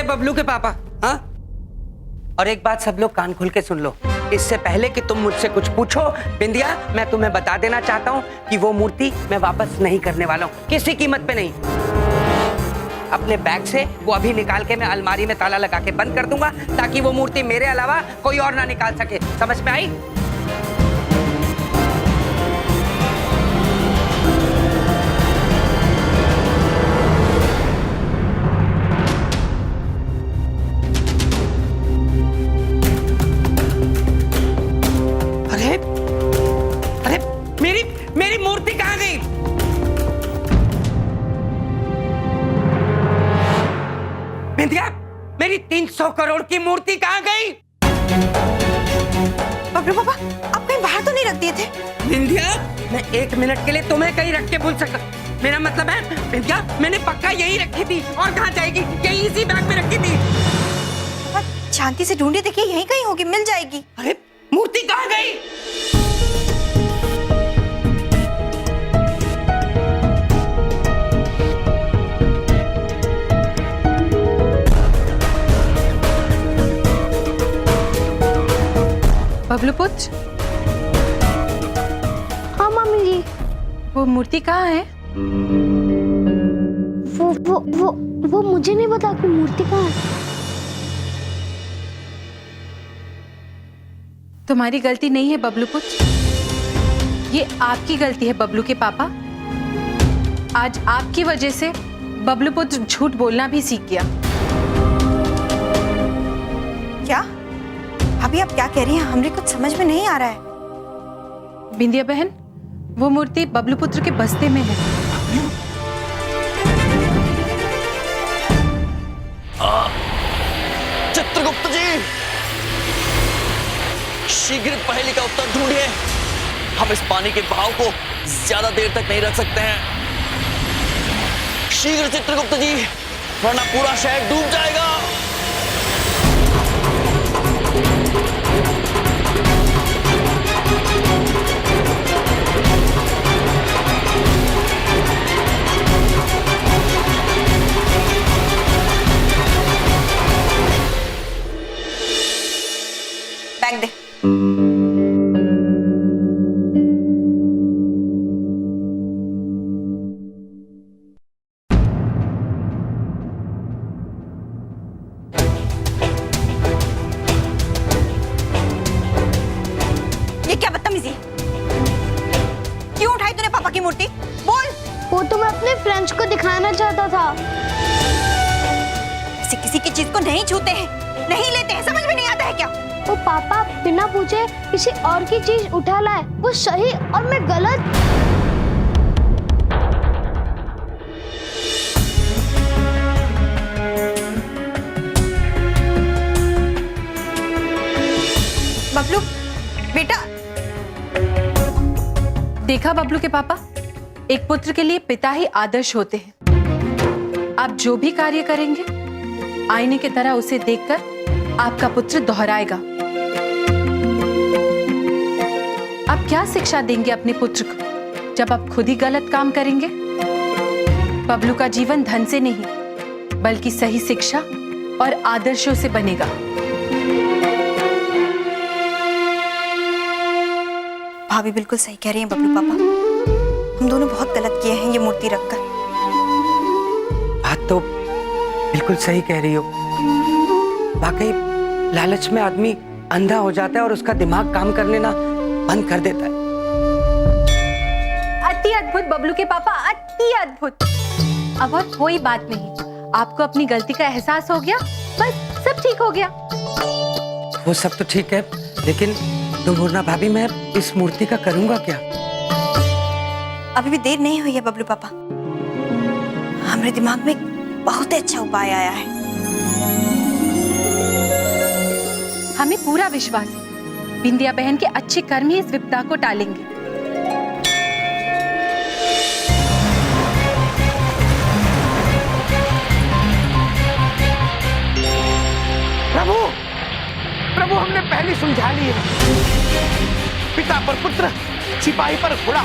मेरे बबलू के पापा। हाँ, और एक बात सब लोग कान खुल के सुन लो, इससे पहले कि तुम मुझसे कुछ पूछो बिंदिया, मैं तुम्हें बता देना चाहता हूँ कि वो मूर्ति मैं वापस नहीं करने वाला हूँ, किसी कीमत पे नहीं। अपने बैग से वो अभी निकाल के मैं अलमारी में ताला लगा के बंद कर दूंगा, ताकि वो मूर्ति मेरे अलावा कोई और ना निकाल सके। समझ में आई? अरे अरे मेरी मेरी मूर्ति कहाँ गई? बिंदिया, मेरी 300 करोड़ की मूर्ति कहाँ गई? बबलू पापा, आप कहीं बाहर तो नहीं रख दिए थे? बिंदिया, मैं 1 मिनट के लिए तुम्हें कहीं रख के भूल सकता। मेरा मतलब है बिंदिया, मैंने पक्का यही रखी थी, और कहाँ जाएगी? यही इसी बैग में रखी थी। पापा शांति से ढूंढे, देखिए यहीं कहीं होगी, मिल जाएगी। अरे मूर्ति कहाँ गई? बबलू पुत्र। हाँ मामी जी। वो मूर्ति कहाँ है? वो मुझे नहीं पता कि मूर्ति कहाँ है। तुम्हारी गलती नहीं है बबलू पुत्र, ये आपकी गलती है बबलू के पापा। आज आपकी वजह से बबलू पुत्र झूठ बोलना भी सीख गया। क्या? अभी आप क्या कह रही हैं? हमरे कुछ समझ में नहीं आ रहा है। बिंदिया बहन, वो मूर्ति बबलू पुत्र के बस्ते में है। चित्रगुप्त जी, शीघ्र पहेली का उत्तर ढूंढिए। हम इस पानी के बहाव को ज्यादा देर तक नहीं रख सकते हैं। शीघ्र चित्रगुप्त जी, वरना पूरा शहर डूब जाएगा। बैग दे। ये क्या बदतमीजी? क्यों उठाई तूने पापा की मूर्ति? बोल। वो तो मैं अपने फ्रेंड्स को दिखाना चाहता था। किसी की चीज को नहीं छूते हैं, नहीं लेते हैं, समझ में नहीं आता है क्या? वो पापा बिना पूछे किसी और की चीज उठा लाए, वो सही और मैं गलत। बबलू बेटा। देखा बबलू के पापा, एक पुत्र के लिए पिता ही आदर्श होते हैं। आप जो भी कार्य करेंगे, आईने की तरह उसे देखकर आपका पुत्र दोहराएगा। आप क्या शिक्षा देंगे अपने पुत्र को जब आप खुद ही गलत काम करेंगे? बबलू का जीवन धन से नहीं, बल्कि सही शिक्षा और आदर्शों से बनेगा। भाभी बिल्कुल सही कह रही हैं बबलू पापा, हम दोनों बहुत गलत किए हैं ये मूर्ति रखकर। बात तो बिल्कुल सही कह रही हो। वाकई लालच में आदमी अंधा हो जाता है और उसका दिमाग काम करने ना बंद कर देता है। अति अद्भुत बबलू के पापा, अति अद्भुत। अब और कोई बात नहीं, आपको अपनी गलती का एहसास हो गया, बस सब ठीक हो गया। वो सब तो ठीक है, लेकिन दुमुर्ना भाभी, मैं इस मूर्ति का करूंगा क्या? अभी भी देर नहीं हुई है बबलू पापा, हमारे दिमाग में बहुत अच्छा उपाय आया है। हमें पूरा विश्वास है बिंदिया बहन के अच्छे कर्म ही इस विपदा को टालेंगे। प्रभु, प्रभु हमने पहले समझा लिया। पिता पर पुत्र, सिपाही पर घोड़ा,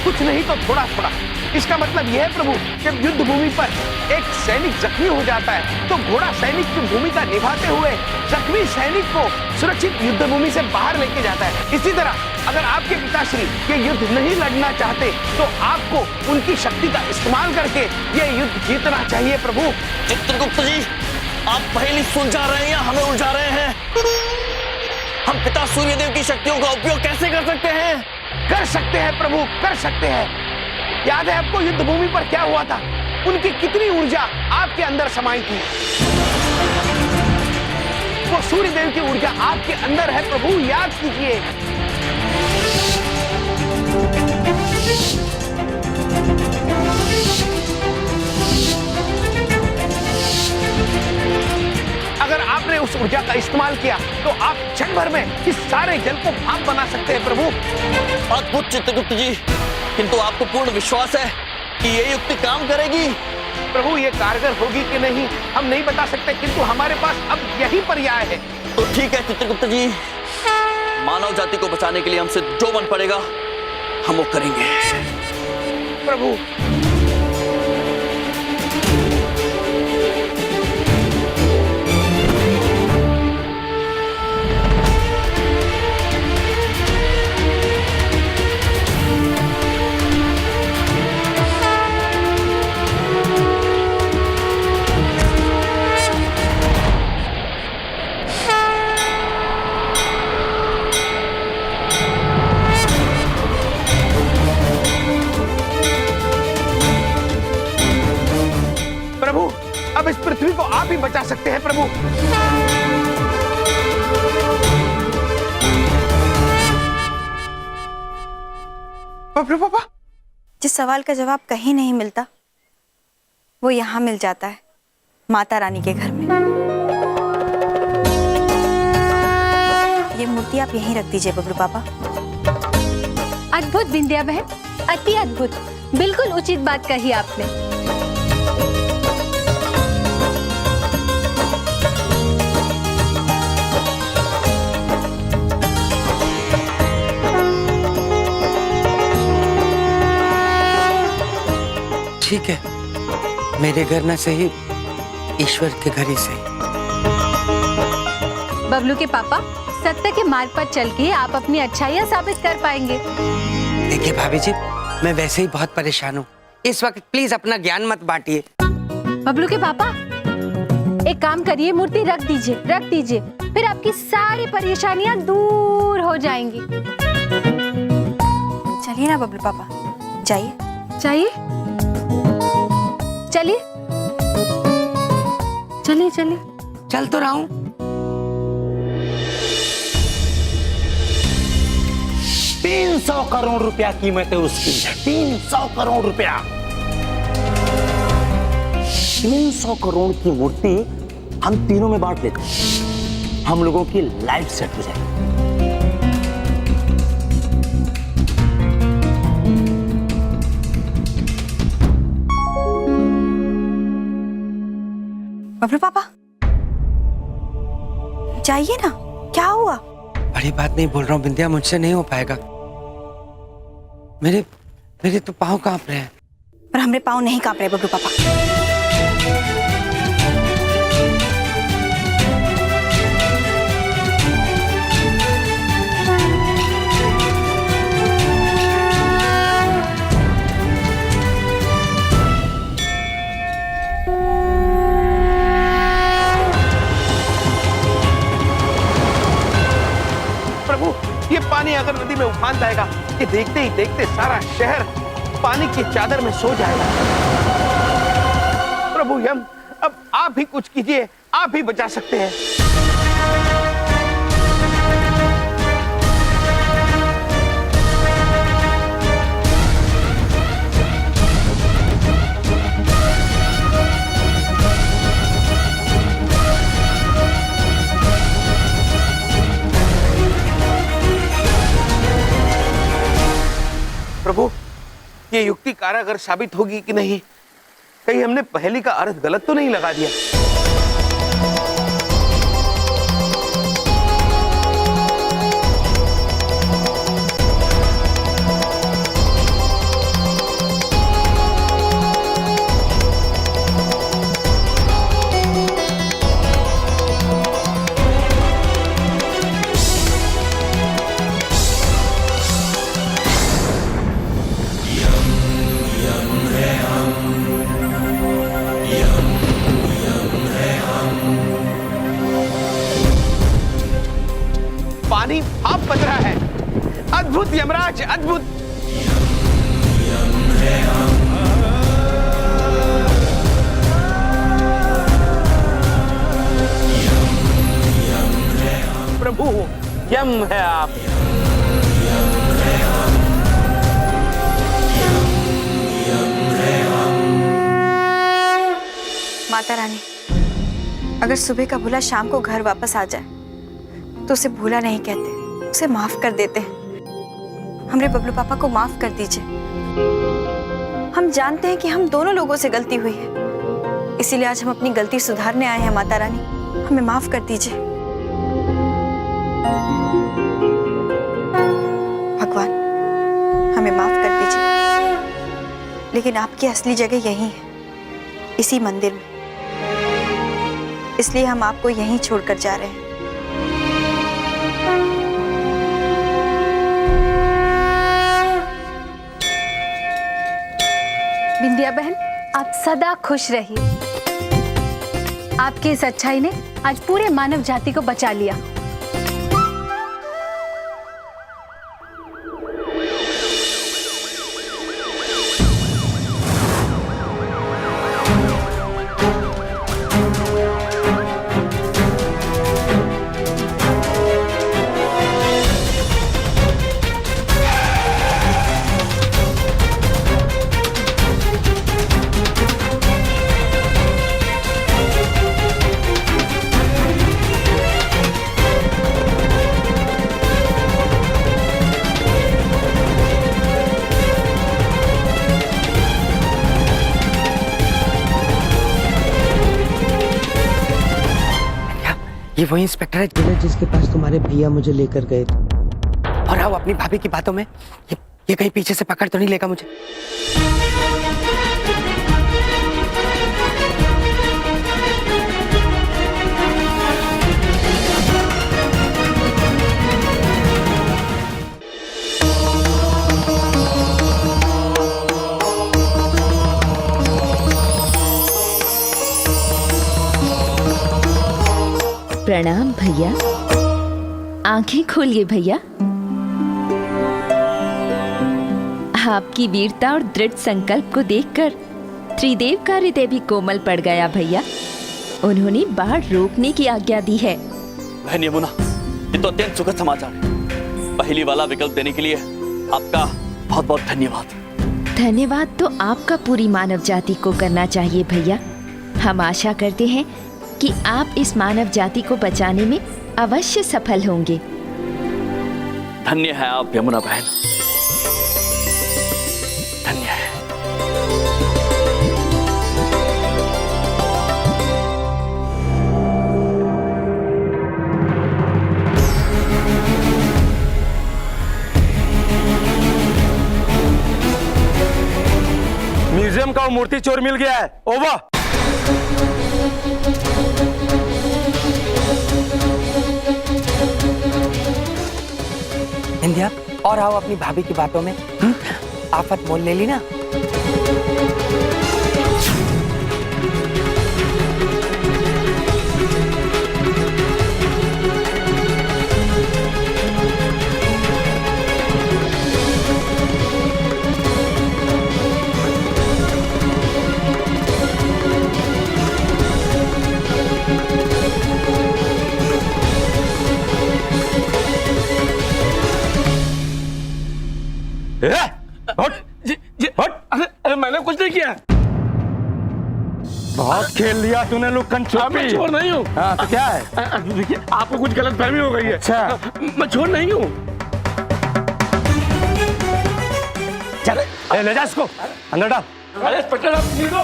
कुछ नहीं तो थोड़ा थोड़ा। इसका मतलब यह है प्रभु, जब युद्ध भूमि पर एक सैनिक जख्मी हो जाता है तो घोड़ा सैनिक की भूमिका निभाते हुए जख्मी सैनिक को सुरक्षित युद्ध भूमि से बाहर लेके जाता है। इसी तरह अगर आपके पिताश्री ये युद्ध नहीं लड़ना चाहते तो आपको उनकी शक्ति का इस्तेमाल करके ये युद्ध जीतना चाहिए प्रभु। चित्रगुप्त जी, आप पहेली सुलझा रहे हैं या हमें उलझा रहे हैं? हम पिता सूर्यदेव की शक्तियों का उपयोग कैसे कर सकते हैं? कर सकते हैं प्रभु, कर सकते हैं। याद है आपको युद्ध भूमि पर क्या हुआ था? उनकी कितनी ऊर्जा आपके अंदर समाई थी। वो सूर्यदेव की ऊर्जा आपके अंदर है प्रभु, याद कीजिए। अगर आपने उस ऊर्जा का इस्तेमाल किया तो आप क्षण भर में इस सारे जल को भाप बना सकते हैं प्रभु। अद्भुत चित्रगुप्त जी, किंतु आपको पूर्ण विश्वास है कि ये युक्ति काम करेगी? प्रभु ये कारगर होगी कि नहीं हम नहीं बता सकते, किंतु हमारे पास अब यही पर्याय है। तो ठीक है चित्रगुप्त जी, मानव जाति को बचाने के लिए हमसे जो बन पड़ेगा हम वो करेंगे। प्रभु अब इस पृथ्वी को आप ही बचा सकते हैं प्रभु। प्रभु पापा, जिस सवाल का जवाब कहीं नहीं मिलता वो यहाँ मिल जाता है, माता रानी के घर में। ये मूर्ति आप यहीं रख दीजिए बबलू पापा। अद्भुत बिंदिया बहन, अति अद्भुत, बिल्कुल उचित बात कही आपने। ठीक है, मेरे घर न सही, ईश्वर के घर ही सही। बबलू के पापा, सत्य के मार्ग पर चल के आप अपनी अच्छाइयाँ साबित कर पाएंगे। देखिए भाभी जी, मैं वैसे ही बहुत परेशान हूँ, इस वक्त प्लीज अपना ज्ञान मत बांटिए। बबलू के पापा, एक काम करिए, मूर्ति रख दीजिए, फिर आपकी सारी परेशानियाँ दूर हो जाएंगी। चलिए ना बबलू पापा, जाइए। चलिए चल तो रहा हूँ। 300 करोड़ रुपया कीमत है उसकी, 300 करोड़ रुपया। 300 करोड़ की मूर्ति हम तीनों में बांट लेते हैं, हम लोगों की लाइफ सेट हो जाएगी। बबलू पापा जाइए ना, क्या हुआ? बड़ी बात नहीं बोल रहा हूँ बिंदिया, मुझसे नहीं हो पाएगा। मेरे तो पाँव कांप रहे हैं। पर हमारे पाँव नहीं कांप रहे बबलू पापा। ये पानी अगर नदी में उफान जाएगा, ये देखते ही देखते सारा शहर पानी की चादर में सो जाएगा। प्रभु यम, अब आप ही कुछ कीजिए, आप ही बचा सकते हैं। प्रभु ये युक्ति कारागर साबित होगी कि नहीं? कहीं हमने पहेली का अर्थ गलत तो नहीं लगा दिया? ही भाप बज रहा है। अद्भुत यमराज, अद्भुत। प्रभु यम है आप। माता रानी, अगर सुबह का भूला शाम को घर वापस आ जाए तो उसे भूला नहीं कहते, उसे माफ कर देते हैं। हमरे बबलू पापा को माफ कर दीजिए। हम जानते हैं कि हम दोनों लोगों से गलती हुई है, इसीलिए आज हम अपनी गलती सुधारने आए हैं। माता रानी, हमें माफ कर दीजिए। भगवान, हमें माफ कर दीजिए। लेकिन आपकी असली जगह यही है, इसी मंदिर में, इसलिए हम आपको यहीं छोड़कर जा रहे हैं। बिंदिया बहन, आप सदा खुश रहिए। आपकी इस अच्छाई ने आज पूरे मानव जाति को बचा लिया। ये वही इंस्पेक्टर है जिसके पास तुम्हारे भैया मुझे लेकर गए थे। और आओ अपनी भाभी की बातों में, ये कहीं पीछे से पकड़ तो नहीं लेगा मुझे? प्रणाम भैया। आंखें खोलिए भैया। आपकी वीरता और दृढ़ संकल्प को देखकर त्रिदेव का हृदय भी कोमल पड़ गया भैया। उन्होंने बाढ़ रोकने की आज्ञा दी है। बहन यमुना, ये तो अत्यंत सुखद समाचार है। पहली वाला विकल्प देने के लिए आपका बहुत बहुत धन्यवाद। धन्यवाद तो आपका पूरी मानव जाति को करना चाहिए भैया। हम आशा करते हैं कि आप इस मानव जाति को बचाने में अवश्य सफल होंगे। धन्य है आप यमुना बहन, धन्य है। म्यूजियम का वो मूर्ति चोर मिल गया है। ओवर। इंदिया, और आओ अपनी भाभी की बातों में। आफत मोल ले ली ना। अरे मैंने कुछ नहीं किया। बहुत खेल लिया तूने लुक्कन छुपी। मैं चोर नहीं हूँ। हाँ तो क्या है? देखिए, आपको कुछ गलत फहमी हो गई है। अच्छा, मैं चोर नहीं हूँ। चल ले जा इसको अंदर डाल। अरे इंस्पेक्टर, आप निकलो।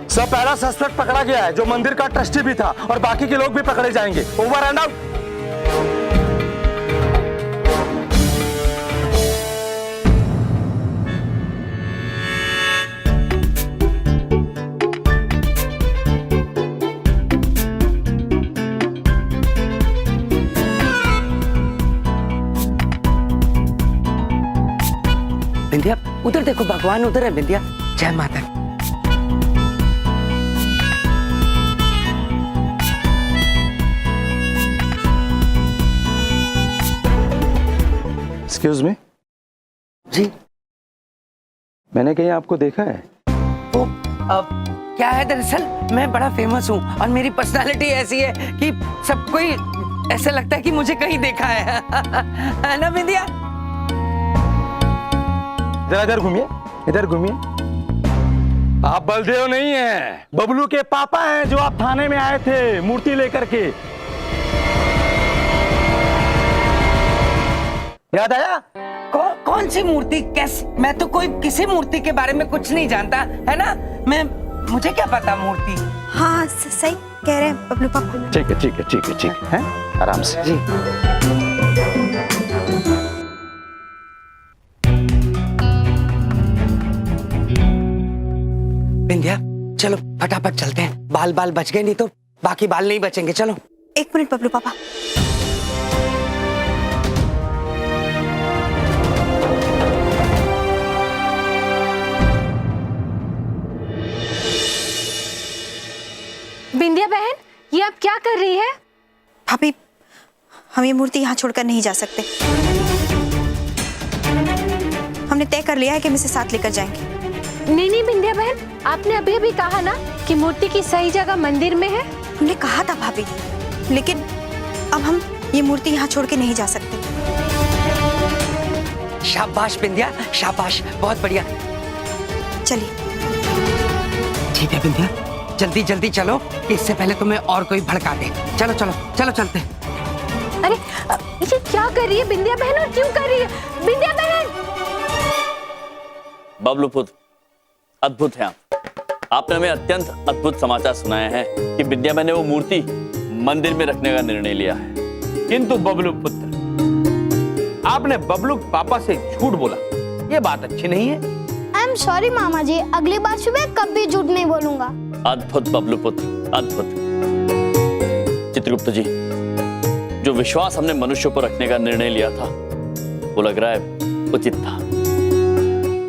सब पहला सस्पेक्ट पकड़ा गया है, जो मंदिर का ट्रस्टी भी था, और बाकी के लोग भी पकड़े जाएंगे। Over and out. बिंदिया, उधर देखो, भगवान उधर है। बिंदिया, जय माता दी। एक्सक्यूज मी, जी मैंने कहीं आपको देखा है? वो क्या है, दरअसल मैं बड़ा फेमस हूँ और मेरी पर्सनालिटी ऐसी है कि सब कोई ऐसा लगता है कि मुझे कहीं देखा है ना बिंदिया? जरा इधर घूमिए, इधर घूमिए। आप बलदेव नहीं हैं, बबलू के पापा हैं जो आप थाने में आए थे मूर्ति लेकर के। याद आया? कौन सी मूर्ति? कैसे? मैं तो कोई किसी मूर्ति के बारे में कुछ नहीं जानता, है ना? मुझे क्या पता मूर्ति। हाँ सही कह रहे हैं बबलू पापा। ठीक है ठीक है ठीक है ठीक है, आराम से जी। बिंदिया चलो फटाफट चलते हैं, बाल बच गए, नहीं तो बाकी बाल नहीं बचेंगे। चलो। 1 मिनट बबलू पापा। बिंदिया बहन, ये आप क्या कर रही है? भाभी, हम ये मूर्ति यहाँ छोड़कर नहीं जा सकते। हमने तय कर लिया है कि हम इसे साथ लेकर जाएंगे। नहीं बिंदिया बहन, आपने अभी अभी कहा ना कि मूर्ति की सही जगह मंदिर में है। हमने कहा था भाभी, लेकिन अब हम ये मूर्ति यहाँ छोड़ के नहीं जा सकते। शाबाश बिंदिया, शाबाश, बहुत बढ़िया। चलिए। ठीक है बिंदिया, जल्दी जल्दी चलो, इससे पहले तुम्हें और कोई भड़का दे। चलो चलो चलो चलते। अरे ये क्या कर रही है बिंदिया बहन, और क्यों कर रही है बिंदिया बहन? बबलू पुत्र, अद्भुत है आप। आपने हमें अत्यंत अद्भुत समाचार सुनाए हैं कि विद्या बहन ने वो मूर्ति मंदिर में रखने का निर्णय लिया है। किंतु बबलू पुत्र, आपने बबलू पापा से झूठ बोला, ये बात अच्छी नहीं है। आई एम सॉरी मामा जी, अगली बार सुबह कभी झूठ नहीं बोलूंगा। अद्भुत बबलू पुत्र, अद्भुत। चित्रगुप्त जी, जो विश्वास हमने मनुष्य पर रखने का निर्णय लिया था वो लग रहा है उचित था,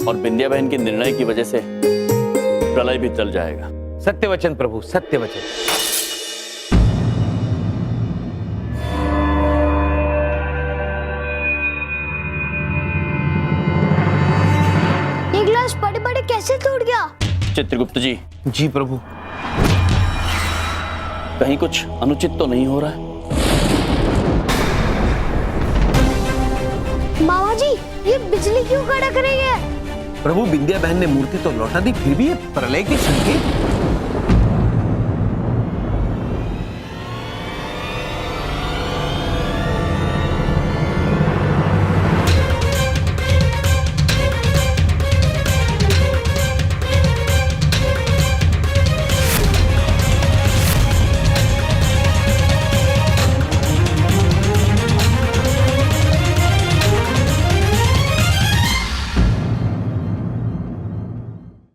और बिंदिया बहन के निर्णय की वजह से प्रलय भी टल जाएगा। सत्य वचन प्रभु, सत्य वचन। ये गिलास बड़े बड़े कैसे टूट गया? चित्रगुप्त जी। जी प्रभु। कहीं कुछ अनुचित तो नहीं हो रहा है? मामा जी, ये बिजली क्यों कड़क रही है? प्रभु, बिंदिया बहन ने मूर्ति तो लौटा दी, फिर भी ये प्रलय के संकेत।